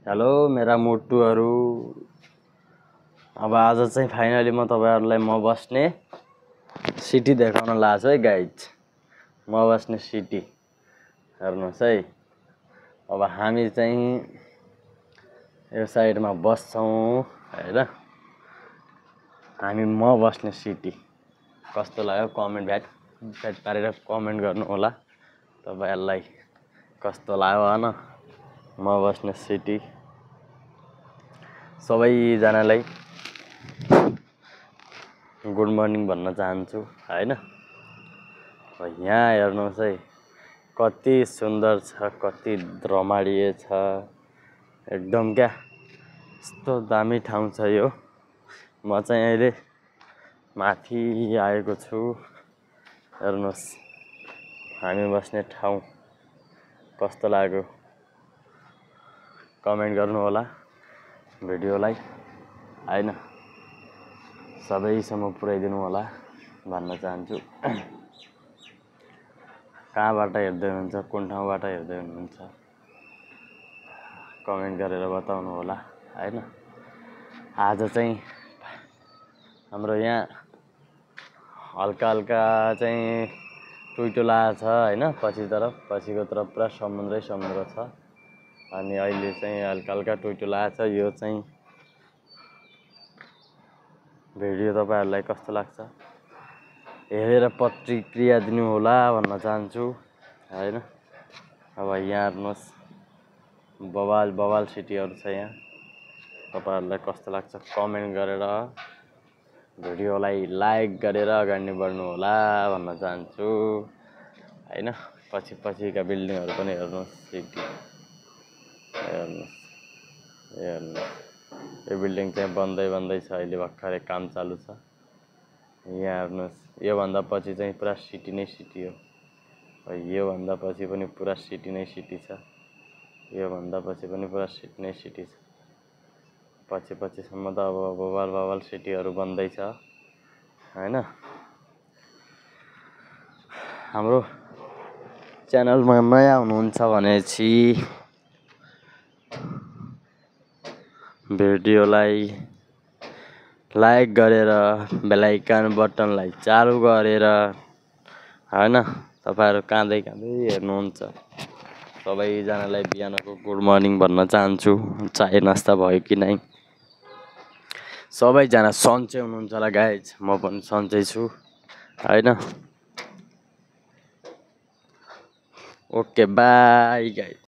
Hello मेरा मोटुहरू, अब आज चाहिँ फाइनली म तपाईहरुलाई म बस्ने सिटी देखाउन लाग्छु है गाइज। म बस्ने सिटी हेर्नुस् है। अब हामी चाहिँ यो साइडमा बस्छौं हैन। हामी म बस्ने सिटी कस्तो लाग्यो कमेन्ट ब्याट पारेर कमेन्ट गर्नु होला तपाईहरुलाई कस्तो लाग्यो हैन। म बस्ने सिटी सबैजनालाई गुड मर्निङ भन्न चाहन्छु हैन। यहाँ हेर्नुस् है कति सुन्दर छ, कति रमणीय छ, एकदम क्या यस्तो दामी ठाउँ छ यो। म चाहिँ अहिले माथि आएको छु हेर्नुस् हामी बस्ने ठाउँ कस्तो लाग्यो कमेन्ट गर्नु होला भिडियोलाई हैन। सबैसम्म पुर्याइदिनु होला भन्न चाहन्छु। कहाँबाट हेर्दै हुनुहुन्छ, कुन ठाउँबाट हेर्दै हुनुहुन्छ कमेन्ट गरेर बताउनु होला हैन। आज चाहिँ हाम्रो यहाँ हल्का हल्का चाहिँ टुइटो छ हैन। पछिको तरफ पुरा समुद्रै समुद्र छ अनि अहिले चाहिँ हल्का हल्का टुइटो छ। यो चाहिँ भिडियो तपाईहरुलाई कस्तो लाग्छ हेरेर प्रतिक्रिया दिनु होला भन्न चाहन्छु हैन। अब यहाँ हेर्नुस् बवाल सिटीहरु छ यहाँ। तपाईहरुलाई कस्तो लाग्छ कमेन्ट गरेर भिडियोलाई लाइक गरेर अगाडि बढ्नु होला भन्न चाहन्छु हैन। पछिका बिल्डिङहरु पनि हेर्नुस् सिटी हेर्नुस् यो बिल्डिङ चाहिँ बन्दै छ अहिले भर्खरै काम चालु छ। यहाँ हेर्नुस् यो भन्दा पछि चाहिँ पुरा सिटी नै सिटी हो। यो भन्दा पछि पनि पुरा सिटी नै सिटी छ। यो भन्दा पछि पनि पुरा सिटी नै सिटी छ। पछिसम्म त अब बवाल सिटीहरु बन्दै छ हैन। हाम्रो च्यानलमा नयाँ हुनुहुन्छ भनेपछि भिडियोलाई लाइक गरेर बेल आइकन बटनलाई चालु गरेर हैन। तपाईहरु काँदै हेर्नुहुन्छ। सबैजनालाई बिहानको गुड मर्निङ भन्न चाहन्छु। चाय नास्ता भयो कि नै। सबैजना सन्चै हुनुहुन्छ होला गाइज। म पनि सन्चै छु हैन। Okay bye guys.